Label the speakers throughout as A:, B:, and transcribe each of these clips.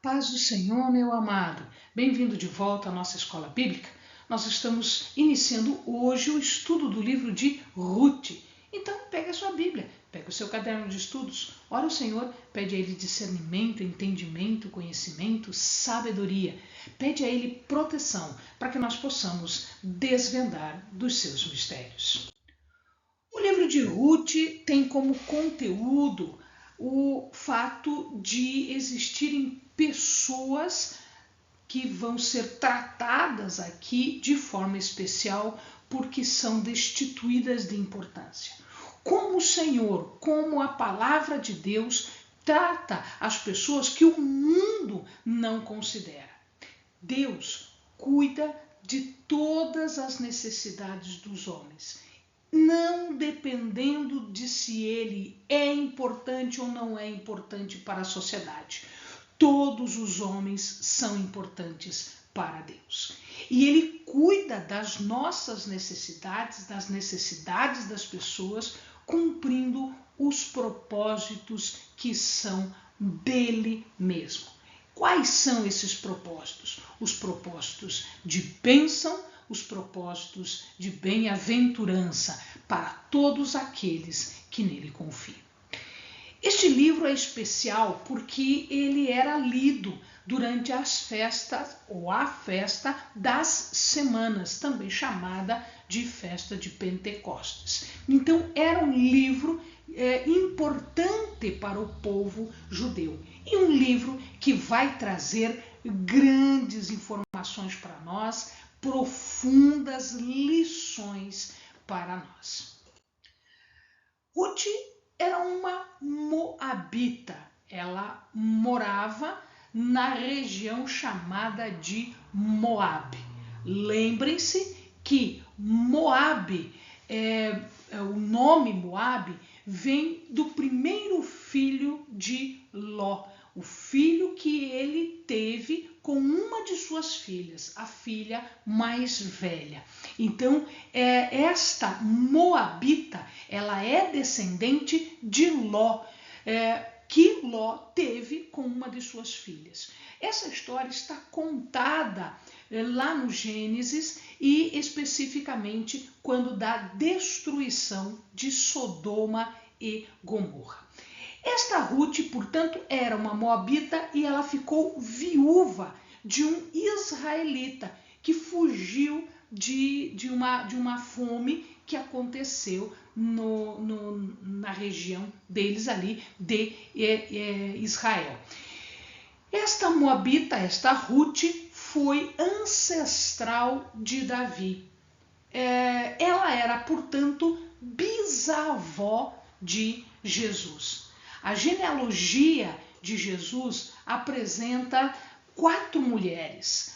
A: Paz do Senhor, meu amado. Bem-vindo de volta à nossa escola bíblica. Nós estamos iniciando hoje o estudo do livro de Ruth. Então, pega a sua Bíblia, pega o seu caderno de estudos, ora ao Senhor, pede a Ele discernimento, entendimento, conhecimento, sabedoria. Pede a Ele proteção para que nós possamos desvendar dos seus mistérios. O livro de Ruth tem como conteúdo o fato de existirem pessoas que vão ser tratadas aqui de forma especial porque são destituídas de importância. Como o Senhor, como a palavra de Deus trata as pessoas que o mundo não considera. Deus cuida de todas as necessidades dos homens, não dependendo de se ele é importante ou não é importante para a sociedade. Todos os homens são importantes para Deus. E Ele cuida das nossas necessidades, das necessidades das pessoas, cumprindo os propósitos que são dele mesmo. Quais são esses propósitos? Os propósitos de bênção, os propósitos de bem-aventurança para todos aqueles que nele confiam. Este livro é especial porque ele era lido durante as festas ou a festa das semanas, também chamada de festa de Pentecostes. Então era um livro importante para o povo judeu e um livro que vai trazer grandes informações para nós, profundas lições para nós. Ruth era uma moabita. Ela morava na região chamada de Moabe. Lembrem-se que Moabe, o nome Moabe, vem do primeiro filho de Ló, o filho que ele teve com uma de suas filhas, a filha mais velha. Então, esta moabita, ela é descendente de Ló, que Ló teve com uma de suas filhas. Essa história está contada lá no Gênesis e especificamente quando da destruição de Sodoma e Gomorra. Esta Ruth, portanto, era uma moabita e ela ficou viúva de um israelita que fugiu de uma fome que aconteceu na região deles ali de Israel. Esta moabita, esta Ruth, foi ancestral de Davi. Ela era, portanto, bisavó de Jesus. A genealogia de Jesus apresenta 4 mulheres.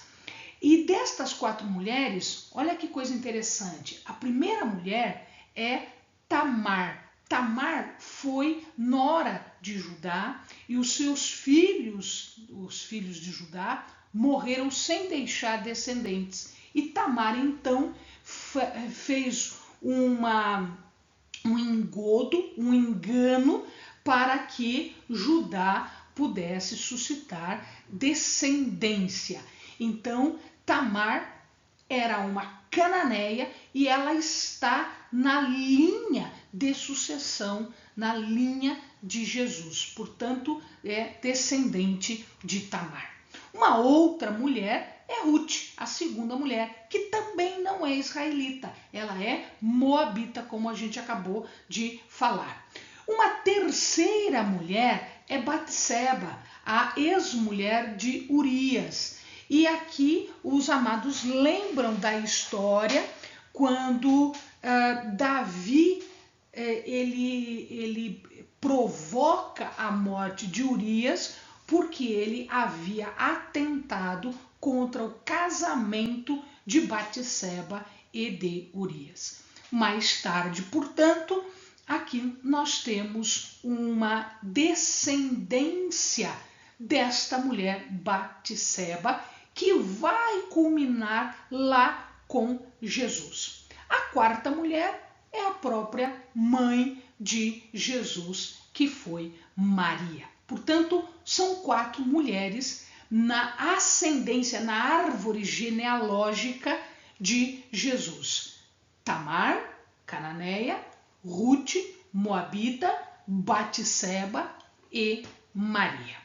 A: E destas 4 mulheres, olha que coisa interessante. A primeira mulher é Tamar. Tamar foi nora de Judá e os seus filhos, os filhos de Judá, morreram sem deixar descendentes. E Tamar, então, fez um engodo, um engano, para que Judá pudesse suscitar descendência. Então, Tamar era uma cananeia e ela está na linha de sucessão, na linha de Jesus. Portanto, é descendente de Tamar. Uma outra mulher é Ruth, a segunda mulher, que também não é israelita. Ela é moabita, como a gente acabou de falar. Uma terceira mulher é Batseba, a ex-mulher de Urias. E aqui os amados lembram da história quando Davi ele provoca a morte de Urias porque ele havia atentado contra o casamento de Batseba e de Urias. Mais tarde, portanto, aqui nós temos uma descendência desta mulher Batseba que vai culminar lá com Jesus. A quarta mulher é a própria mãe de Jesus, que foi Maria. Portanto, são 4 mulheres, na ascendência, na árvore genealógica de Jesus. Tamar, cananeia, Rute, moabita, Batseba e Maria.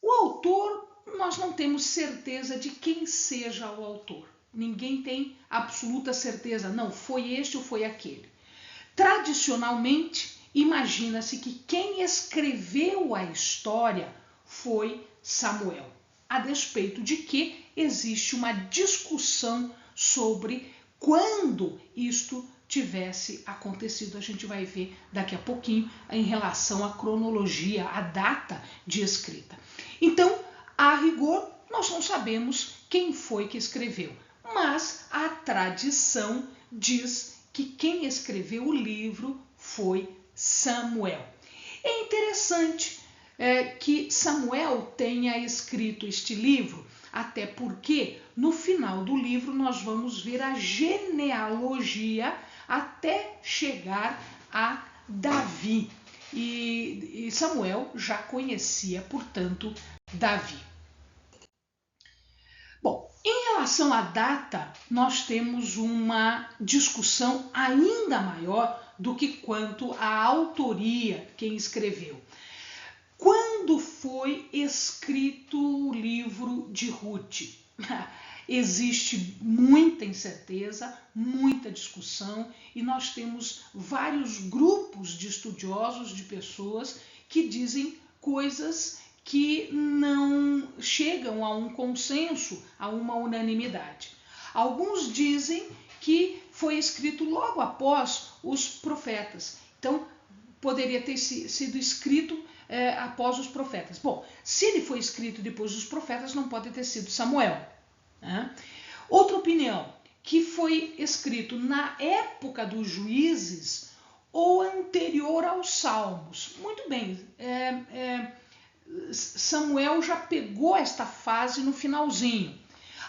A: O autor, nós não temos certeza de quem seja o autor. Ninguém tem absoluta certeza, não, foi este ou foi aquele. Tradicionalmente, imagina-se que quem escreveu a história foi Samuel, a despeito de que existe uma discussão sobre quando isto tivesse acontecido. A gente vai ver daqui a pouquinho em relação à cronologia, à data de escrita. Então, a rigor, nós não sabemos quem foi que escreveu, mas a tradição diz que quem escreveu o livro foi Samuel. É interessante que Samuel tenha escrito este livro, até porque no final do livro nós vamos ver a genealogia até chegar a Davi. E Samuel já conhecia, portanto, Davi. Bom, em relação à data, nós temos uma discussão ainda maior do que quanto à autoria, quem escreveu. Quando foi escrito o livro de Rute? Existe muita incerteza, muita discussão, e nós temos vários grupos de estudiosos, de pessoas que dizem coisas que não chegam a um consenso, a uma unanimidade. Alguns dizem que foi escrito logo após os profetas, então poderia ter sido escrito após os profetas. Bom, se ele foi escrito depois dos profetas, não pode ter sido Samuel. Outra opinião, que foi escrito na época dos juízes ou anterior aos salmos. Muito bem, Samuel já pegou esta fase no finalzinho.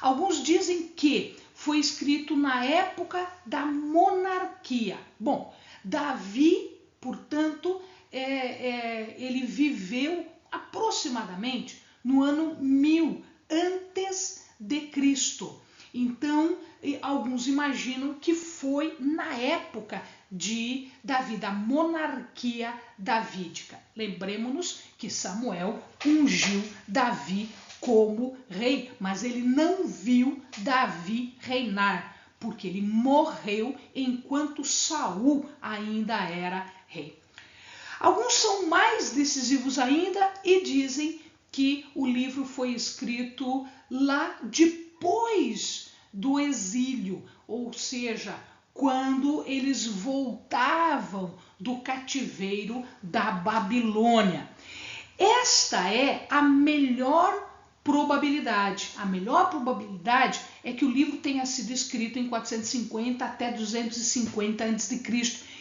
A: Alguns dizem que foi escrito na época da monarquia. Bom, Davi, portanto, ele viveu aproximadamente no ano 1000 antes de Cristo. Então, alguns imaginam que foi na época de Davi, da monarquia davídica. Lembremos-nos que Samuel ungiu Davi como rei, mas ele não viu Davi reinar, porque ele morreu enquanto Saul ainda era rei. Alguns são mais decisivos ainda e dizem que o livro foi escrito lá depois do exílio, ou seja, quando eles voltavam do cativeiro da Babilônia. Esta é a melhor probabilidade. A melhor probabilidade é que o livro tenha sido escrito em 450 até 250 a.C.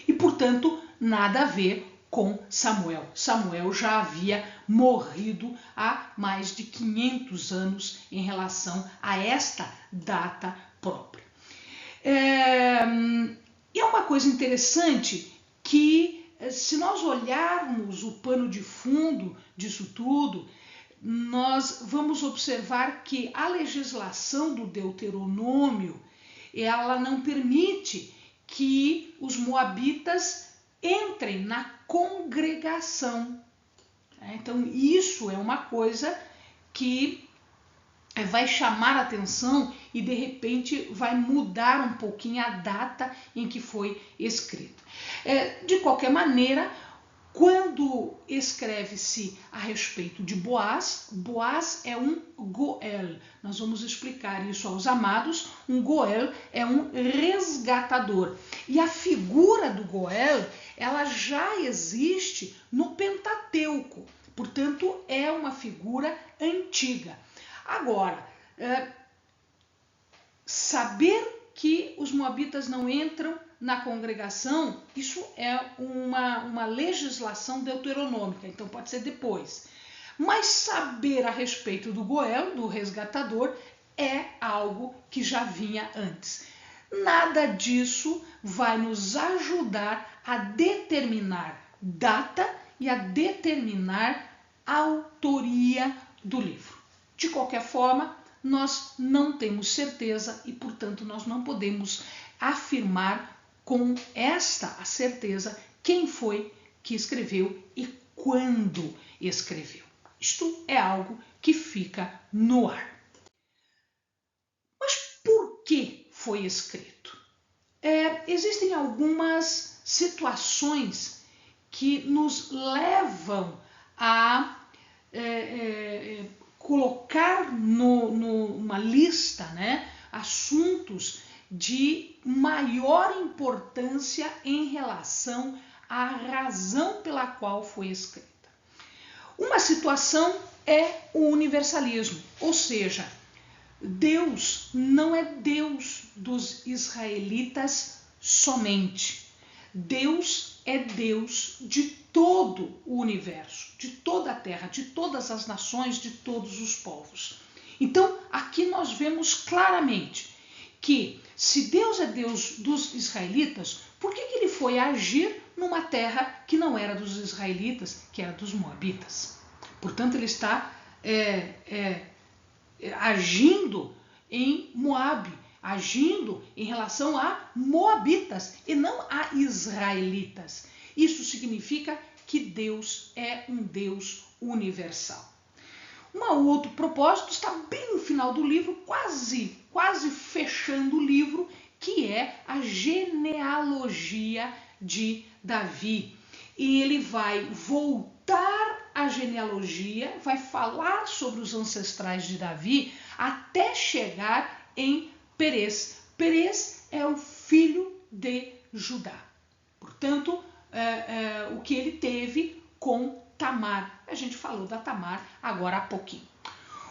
A: e, portanto, nada a ver com Samuel. Samuel já havia morrido há mais de 500 anos em relação a esta data própria. E é uma coisa interessante que, se nós olharmos o pano de fundo disso tudo, nós vamos observar que a legislação do Deuteronômio, ela não permite que os moabitas entrem na congregação. Então, isso é uma coisa que vai chamar a atenção e, de repente, vai mudar um pouquinho a data em que foi escrito. De qualquer maneira, quando escreve-se a respeito de Boaz, Boaz é um Goel. Nós vamos explicar isso aos amados. Um Goel é um resgatador. E a figura do Goel, ela já existe no Pentateuco. Portanto, é uma figura antiga. Agora, saber que os moabitas não entram na congregação, isso é uma legislação deuteronômica, então pode ser depois. Mas saber a respeito do Goel, do resgatador, é algo que já vinha antes. Nada disso vai nos ajudar a determinar data e a determinar autoria do livro. De qualquer forma, nós não temos certeza e, portanto, nós não podemos afirmar com esta certeza quem foi que escreveu e quando escreveu. Isto é algo que fica no ar. Mas por que foi escrito? Existem algumas situações que nos levam a colocar numa lista, né, assuntos de maior importância em relação à razão pela qual foi escrita. Uma situação é o universalismo, ou seja, Deus não é Deus dos israelitas somente. Deus é Deus de todo o universo, de toda a terra, de todas as nações, de todos os povos. Então, aqui nós vemos claramente que se Deus é Deus dos israelitas, por que ele foi agir numa terra que não era dos israelitas, que era dos moabitas? Portanto, ele está agindo em Moabe, agindo em relação a moabitas e não a israelitas. Isso significa que Deus é um Deus universal. Um outro propósito está bem no final do livro, quase fechando o livro, que é a genealogia de Davi. E ele vai voltar à genealogia, vai falar sobre os ancestrais de Davi até chegar em Perez. Perez é o filho de Judá. Portanto, o que ele teve com Tamar. A gente falou da Tamar agora há pouquinho.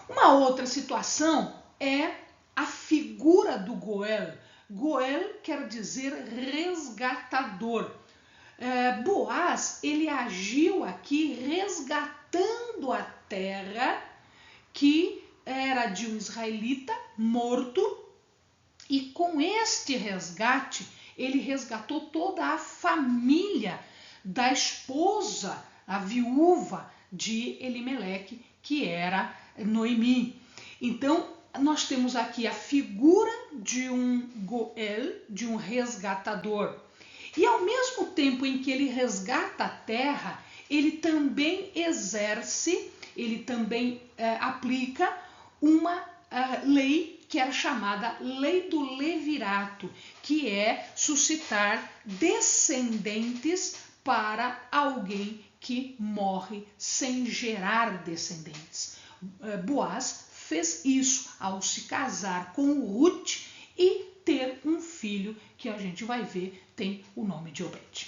A: Uma outra situação é a figura do Goel. Goel quer dizer resgatador. Boaz, ele agiu aqui resgatando a terra que era de um israelita morto, e com este resgate, ele resgatou toda a família da esposa, a viúva de Elimeleque, que era Noemi. Então, nós temos aqui a figura de um Goel, de um resgatador. E ao mesmo tempo em que ele resgata a terra, ele também exerce, ele também aplica uma lei que era chamada Lei do Levirato, que é suscitar descendentes para alguém que morre sem gerar descendentes. Boaz fez isso ao se casar com Ruth e ter um filho que a gente vai ver tem o nome de Obed.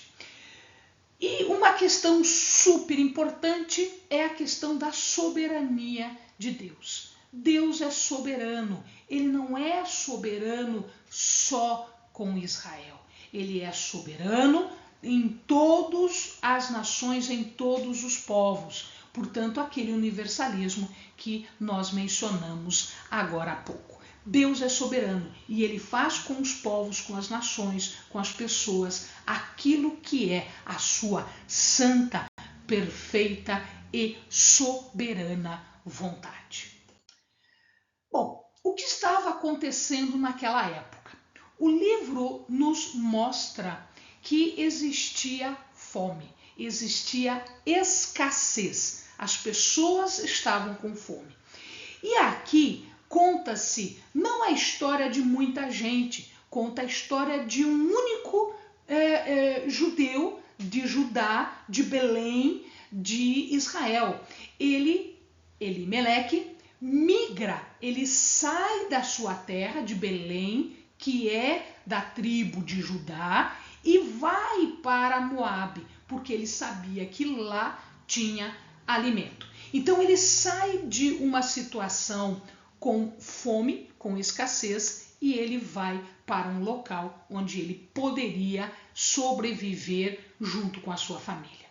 A: E uma questão super importante é a questão da soberania de Deus. Deus é soberano, ele não é soberano só com Israel, ele é soberano em todas as nações, em todos os povos. Portanto, aquele universalismo que nós mencionamos agora há pouco. Deus é soberano e ele faz com os povos, com as nações, com as pessoas, aquilo que é a sua santa, perfeita e soberana vontade. Bom, o que estava acontecendo naquela época? O livro nos mostra que existia fome, existia escassez, as pessoas estavam com fome. E aqui conta-se não a história de muita gente, conta a história de um único judeu de Judá, de Belém, de Israel. Elimeleque, migra, ele sai da sua terra de Belém, que é da tribo de Judá, e vai para Moabe, porque ele sabia que lá tinha alimento. Então ele sai de uma situação com fome, com escassez, e ele vai para um local onde ele poderia sobreviver junto com a sua família.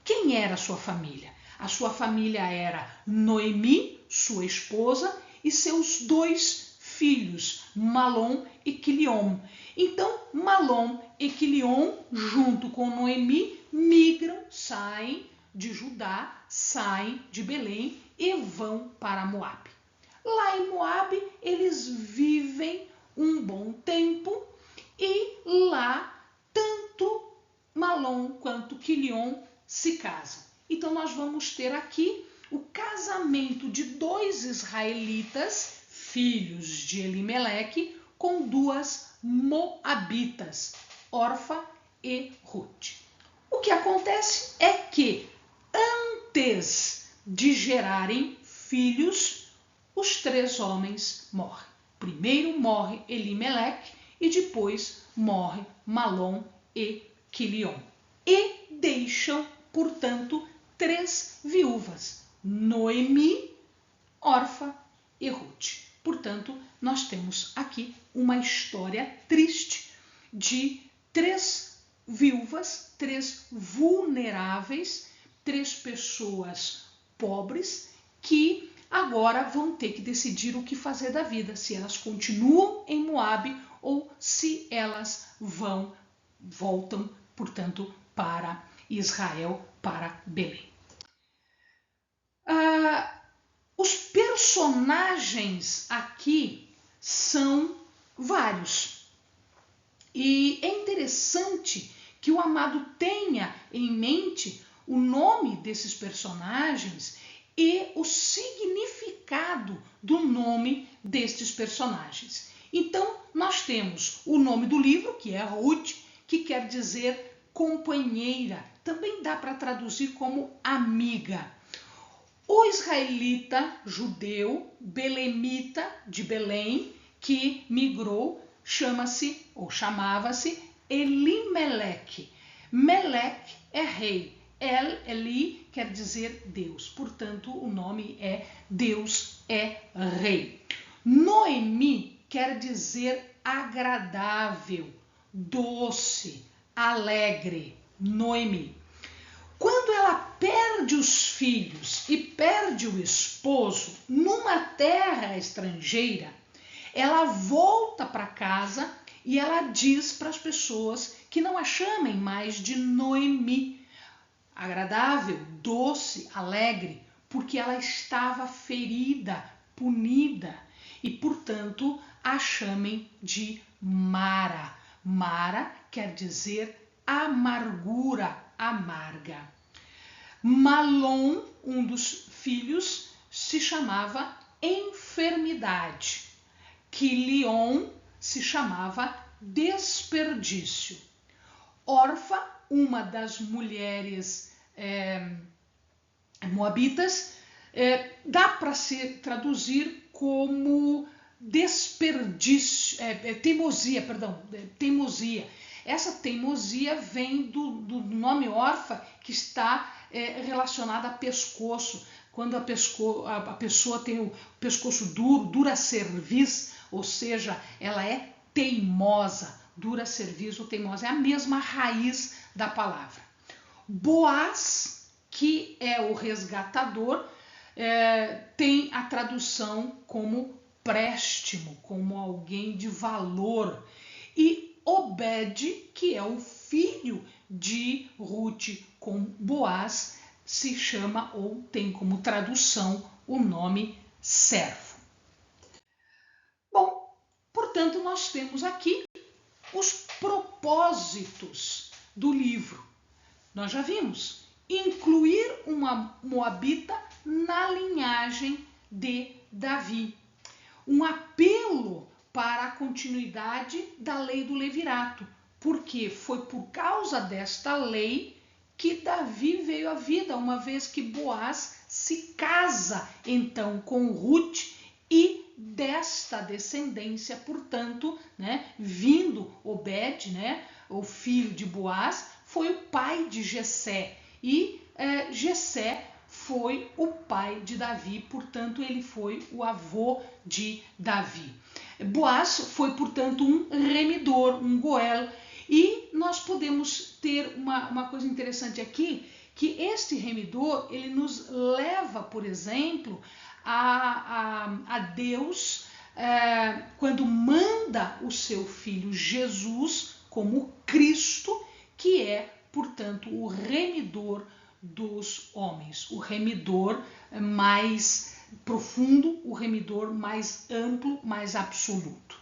A: Quem era a sua família? A sua família era Noemi, sua esposa, e seus 2 filhos, Malom e Quiliom. Então, Malom e Quiliom, junto com Noemi, migram, saem de Judá saem de Belém e vão para Moabe. Lá em Moabe, eles vivem um bom tempo e lá tanto Malom quanto Quilion se casam. Então nós vamos ter aqui o casamento de 2 israelitas, filhos de Elimeleque, com 2 moabitas, Orfa e Ruth. O que acontece é que antes de gerarem filhos, os 3 homens morrem. Primeiro morre Elimeleque e depois morre Malom e Quilion. E deixam, portanto, 3 viúvas, Noemi, Orfa e Ruth. Portanto, nós temos aqui uma história triste de 3 viúvas, 3 vulneráveis, 3 pessoas pobres que agora vão ter que decidir o que fazer da vida, se elas continuam em Moabe ou se elas voltam, portanto, para Israel, para Belém. Os personagens aqui são vários. E é interessante que o amado tenha em mente o nome desses personagens e o significado do nome destes personagens. Então, nós temos o nome do livro, que é Ruth, que quer dizer companheira. Também dá para traduzir como amiga. O israelita judeu, belemita de Belém, que migrou, chama-se ou chamava-se Elimeleque. Meleque é rei. Eli quer dizer Deus. Portanto, o nome é Deus é rei. Noemi quer dizer agradável, doce, alegre. Noemi. Quando ela perde os filhos e perde o esposo numa terra estrangeira, ela volta para casa e ela diz para as pessoas que não a chamem mais de Noemi, agradável, doce, alegre, porque ela estava ferida, punida e, portanto, a chamem de Mara. Mara quer dizer amargura, amarga. Malom, um dos filhos, se chamava enfermidade. Quilion se chamava desperdício. Orfa, uma das mulheres moabitas, dá para se traduzir como desperdício, teimosia. Essa teimosia vem do nome Orfa, que está relacionada a pescoço. Quando a pessoa tem o pescoço duro, dura cerviz, ou seja, ela é teimosa. Dura cerviz ou teimosa é a mesma raiz da palavra. Boaz, que é o resgatador, tem a tradução como préstimo, como alguém de valor. E Obed, que é o filho de Ruth com Boaz, se chama ou tem como tradução o nome servo. Bom, portanto, nós temos aqui os propósitos do livro. Nós já vimos, incluir uma moabita na linhagem de Davi. Um apelo para a continuidade da lei do levirato, porque foi por causa desta lei que Davi veio à vida, uma vez que Boaz se casa então com Ruth e desta descendência, portanto, vindo Obed, o filho de Boaz, foi o pai de Jessé e Jessé foi o pai de Davi, portanto ele foi o avô de Davi. Boaz foi, portanto, um remidor, um goel, e nós podemos ter uma coisa interessante aqui, que este remidor, ele nos leva, por exemplo, a Deus quando manda o seu filho Jesus como Cristo, que é, portanto, o remidor dos homens, o remidor mais profundo, o remidor mais amplo, mais absoluto.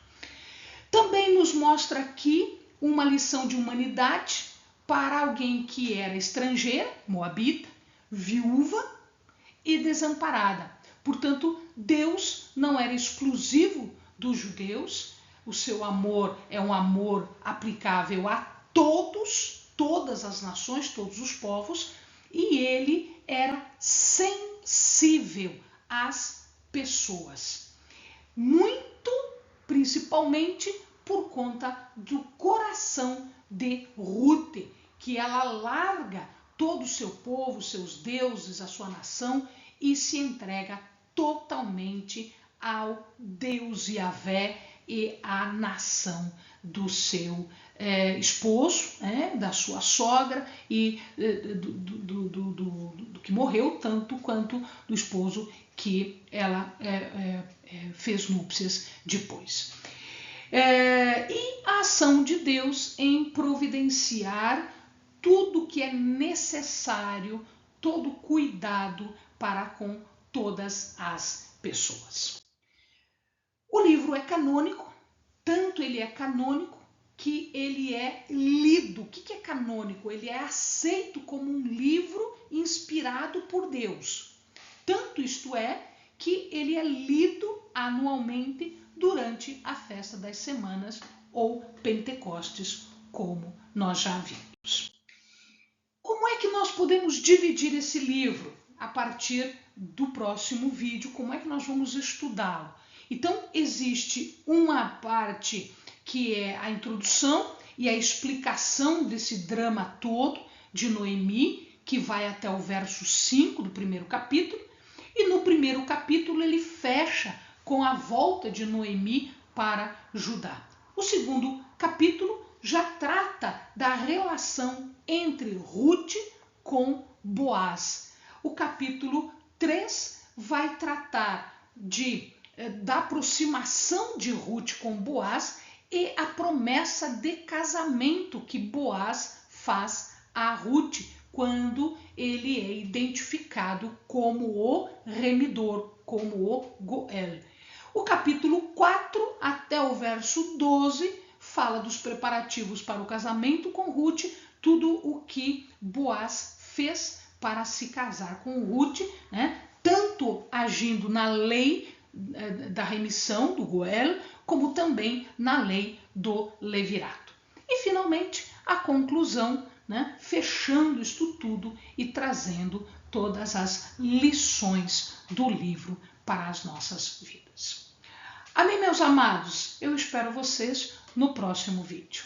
A: Também nos mostra aqui uma lição de humanidade para alguém que era estrangeira, moabita, viúva e desamparada. Portanto, Deus não era exclusivo dos judeus, o seu amor é um amor aplicável a todos, todas as nações, todos os povos, e ele era sensível às pessoas. Muito, principalmente, por conta do coração de Rute, que ela larga todo o seu povo, seus deuses, a sua nação e se entrega totalmente ao Deus Yahvé e à nação do seu esposo, da sua sogra e do que morreu, tanto quanto do esposo que ela fez núpcias depois. E a ação de Deus em providenciar tudo que é necessário, todo cuidado para com todas as pessoas. O livro é canônico, tanto ele é canônico que ele é lido. O que é canônico? Ele é aceito como um livro inspirado por Deus. Tanto isto é que ele é lido anualmente durante a festa das semanas ou Pentecostes, como nós já vimos. Como é que nós podemos dividir esse livro? A partir do próximo vídeo, como é que nós vamos estudá-lo? Então, existe uma parte que é a introdução e a explicação desse drama todo de Noemi, que vai até o verso 5 do primeiro capítulo, e no primeiro capítulo ele fecha com a volta de Noemi para Judá. O segundo capítulo já trata da relação entre Rute com Boaz. O capítulo 3 vai tratar da aproximação de Rute com Boaz e a promessa de casamento que Boaz faz a Rute quando ele é identificado como o remidor, como o Goel. O capítulo 4 até o verso 12 fala dos preparativos para o casamento com Rute, tudo o que Boaz fez para se casar com Rute, tanto agindo na lei da remissão do Goel, como também na lei do levirato. E finalmente a conclusão, fechando isto tudo e trazendo todas as lições do livro para as nossas vidas. Amém, meus amados? Eu espero vocês no próximo vídeo.